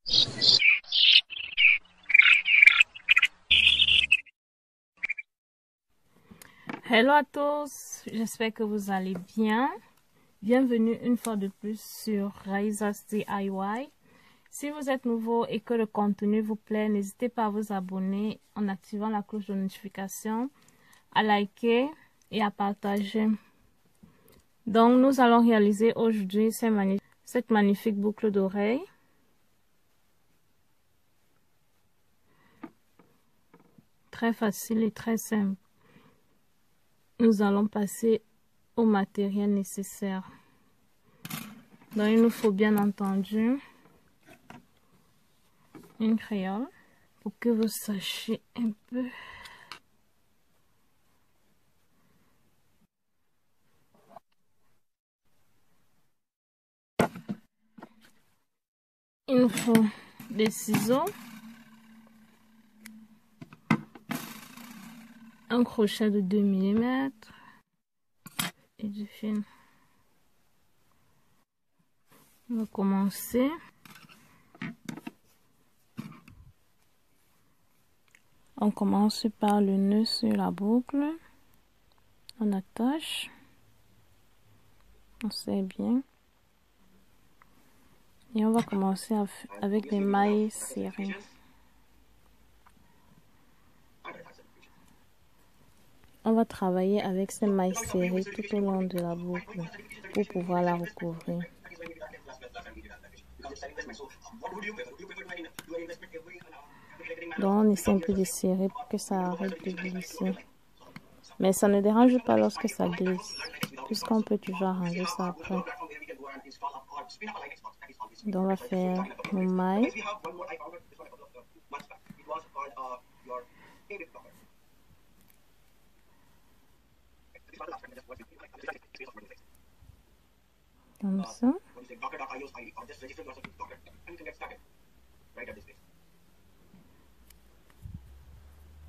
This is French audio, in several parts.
Hello à tous, j'espère que vous allez bien. Bienvenue une fois de plus sur Raizas DIY. Si vous êtes nouveau et que le contenu vous plaît, n'hésitez pas à vous abonner en activant la cloche de notification, à liker et à partager. Donc nous allons réaliser aujourd'hui cette magnifique boucle d'oreille. Très facile et très simple. Nous allons passer au matériel nécessaire. Donc il nous faut bien entendu une créole pour que vous sachiez un peu. Il nous faut des ciseaux, un crochet de 2 mm et du fil. On va commencer. On commence par le nœud sur la boucle. On attache. On serre bien. Et on va commencer avec des mailles serrées. On va travailler avec ces mailles serrées tout au long de la boucle pour pouvoir la recouvrir. Donc on essaie un peu de serrer pour que ça arrête de glisser. Mais ça ne dérange pas lorsque ça glisse, puisqu'on peut toujours arranger ça après. Donc on va faire nos mailles. Comme ça.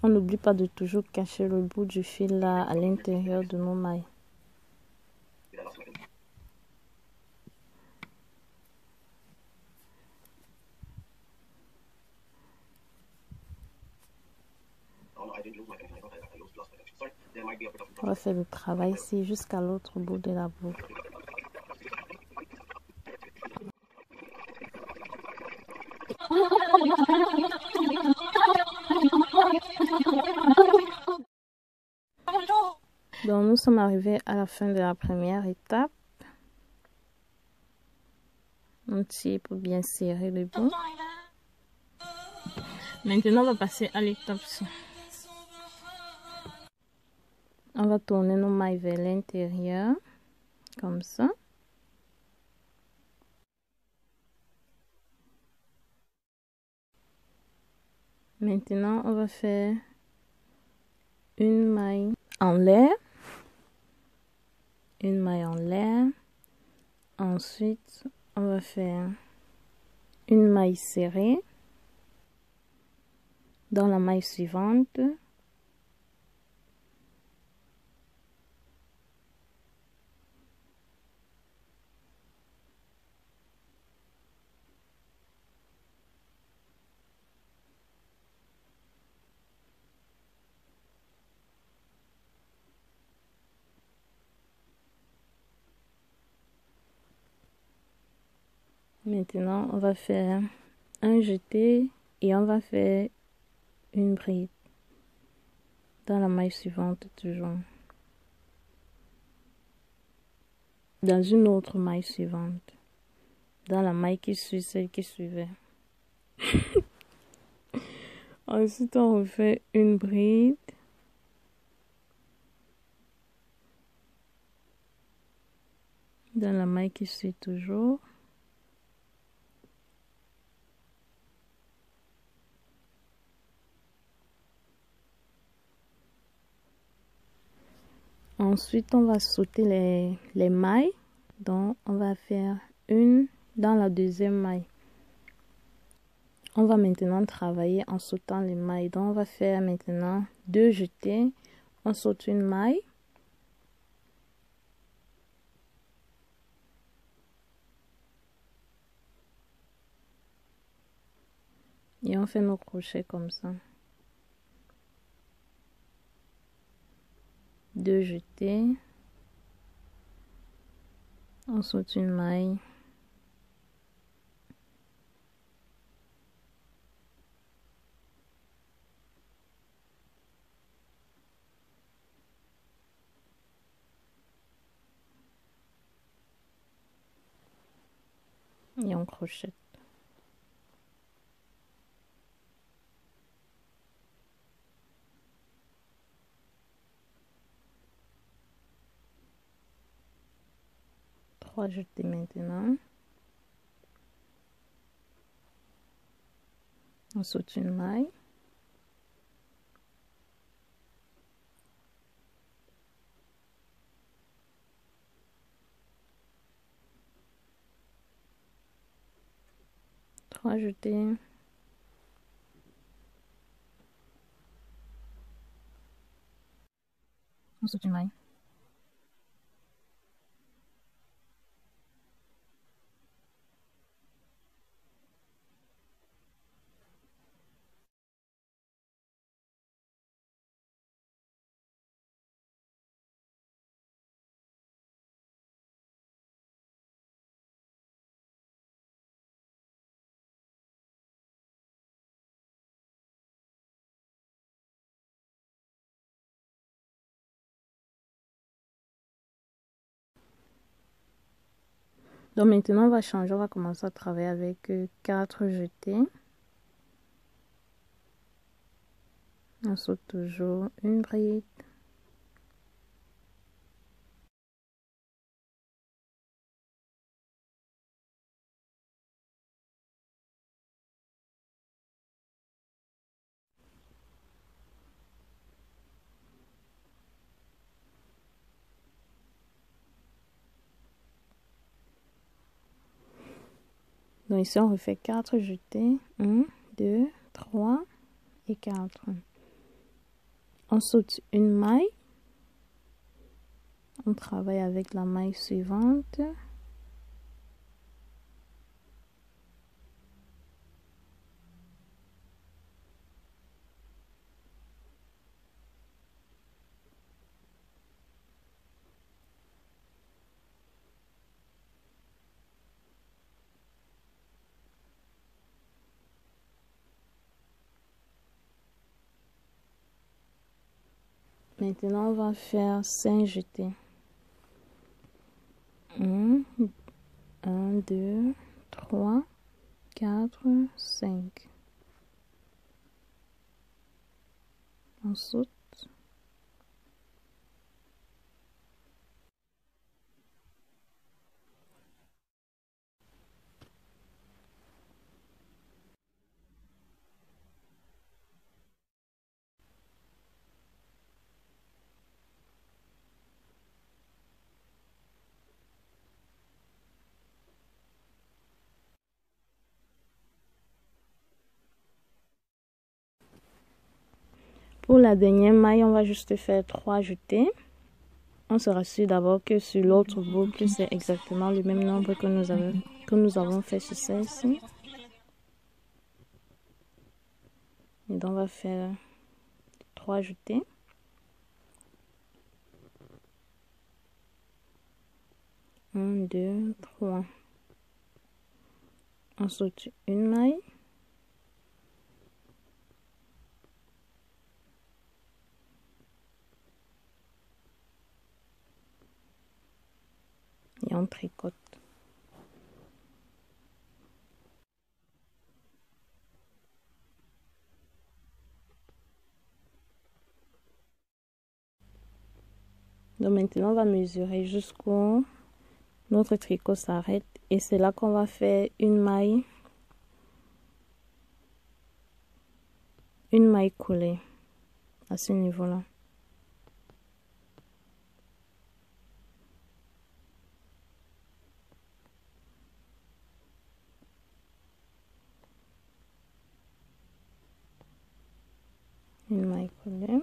On n'oublie pas de toujours cacher le bout du fil là à l'intérieur de nos mailles. On va faire le travail ici jusqu'à l'autre bout de la boucle. Donc nous sommes arrivés à la fin de la première étape. On tire pour bien serrer le bout. Maintenant on va passer à l'étape suivante. On va tourner nos mailles vers l'intérieur, comme ça. Maintenant, on va faire une maille en l'air, une maille en l'air. Ensuite, on va faire une maille serrée dans la maille suivante. Maintenant, on va faire un jeté et on va faire une bride dans la maille suivante toujours. Dans une autre maille suivante. Dans la maille qui suit celle qui suivait. Ensuite, on refait une bride. Dans la maille qui suit toujours. Ensuite, on va sauter les mailles. Donc, on va faire une dans la deuxième maille. On va maintenant travailler en sautant les mailles. Donc, on va faire maintenant 2 jetés. On saute une maille. Et on fait nos crochets comme ça. 2 jetés. On saute une maille. Et on crochette. Trois jetés maintenant. On saute une maille. Trois jetés. On saute une maille. Donc maintenant on va changer, on va commencer à travailler avec 4 jetés. On saute toujours une bride. Donc ici on refait 4 jetés. 1, 2, 3 et 4. On saute une maille. On travaille avec la maille suivante. Maintenant, on va faire 5 jetés. 1, 2, 3, 4, 5. On saute. Pour la dernière maille, on va juste faire 3 jetés. On se rassure d'abord que sur l'autre boucle, c'est exactement le même nombre que nous avons fait sur celle-ci. Et donc, on va faire 3 jetés. Un, 2, 3. On saute une maille. Et on tricote. Donc maintenant, on va mesurer jusqu'où notre tricot s'arrête. Et c'est là qu'on va faire une maille coulée à ce niveau-là. Une maille coulée.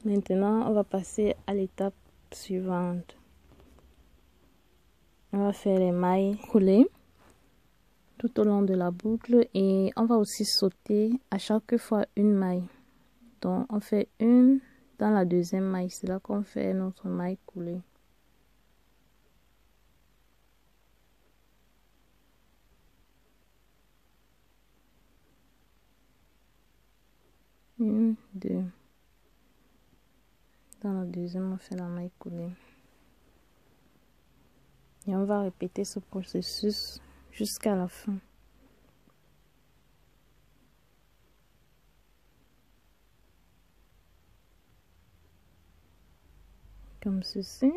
Maintenant, on va passer à l'étape suivante. On va faire les mailles coulées tout au long de la boucle et on va aussi sauter à chaque fois une maille. Donc on fait une dans la deuxième maille, c'est là qu'on fait notre maille coulée. Une, deux. Dans la deuxième, on fait la maille coulée. Et on va répéter ce processus jusqu'à la fin. Comme ceci.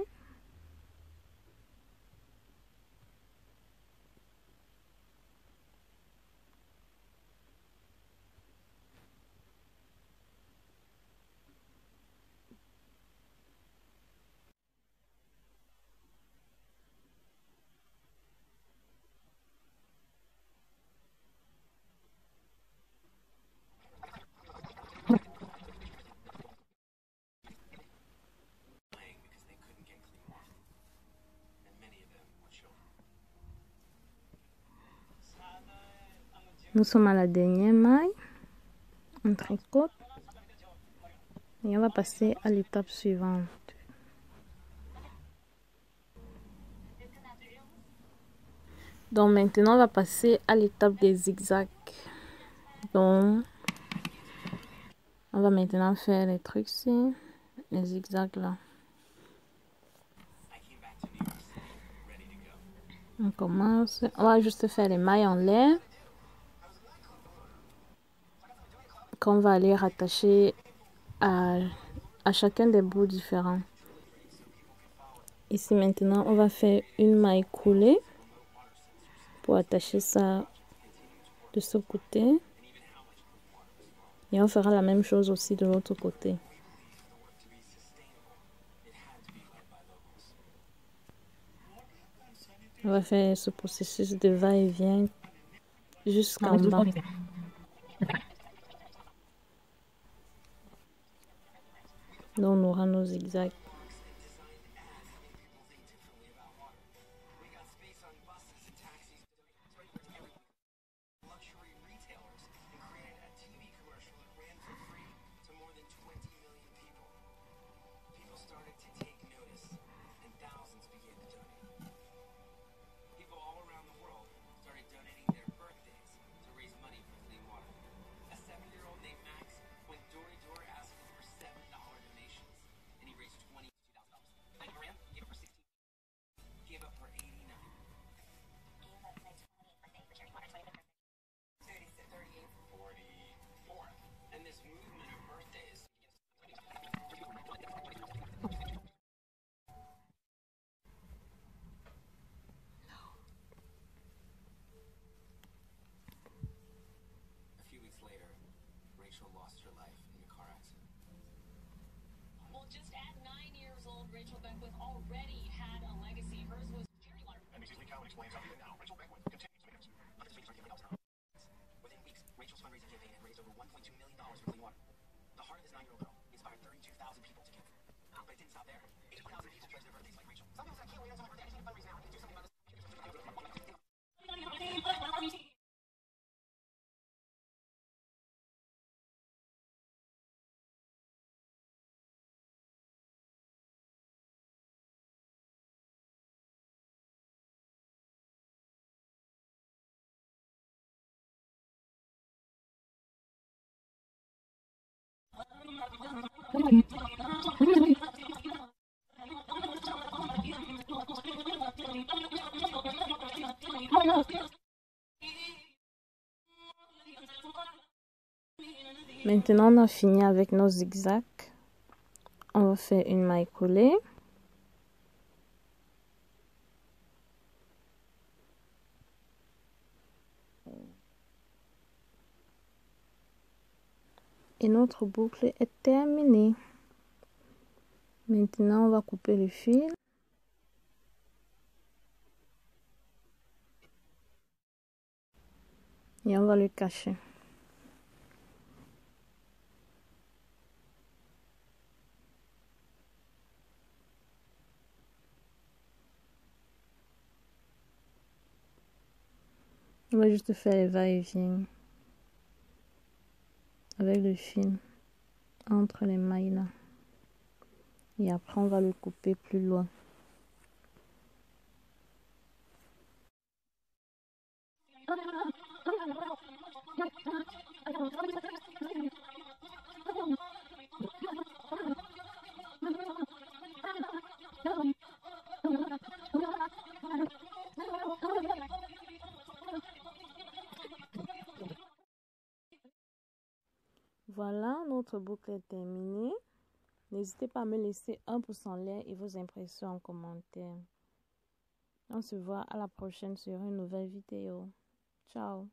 Nous sommes à la dernière maille, on tricote et on va passer à l'étape suivante. Donc maintenant on va passer à l'étape des zigzags. Donc on va maintenant faire les trucs ici, les zigzags là. On commence, on va juste faire les mailles en l'air qu'on va aller rattacher à chacun des bouts différents. Ici maintenant, on va faire une maille coulée pour attacher ça de ce côté. Et on fera la même chose aussi de l'autre côté. On va faire ce processus de va-et-vient jusqu'en bas. Donc on aura nos zigzags. Maintenant, on a fini avec nos zigzags. On va faire une maille coulée. Et notre boucle est terminée. Maintenant, on va couper le fil. Et on va le cacher. On va juste faire les va-et-vient avec le fil entre les mailles là. Et après, on va le couper plus loin. Voilà, notre boucle est terminée. N'hésitez pas à me laisser un pouce en l'air et vos impressions en commentaire. On se voit à la prochaine sur une nouvelle vidéo. Ciao!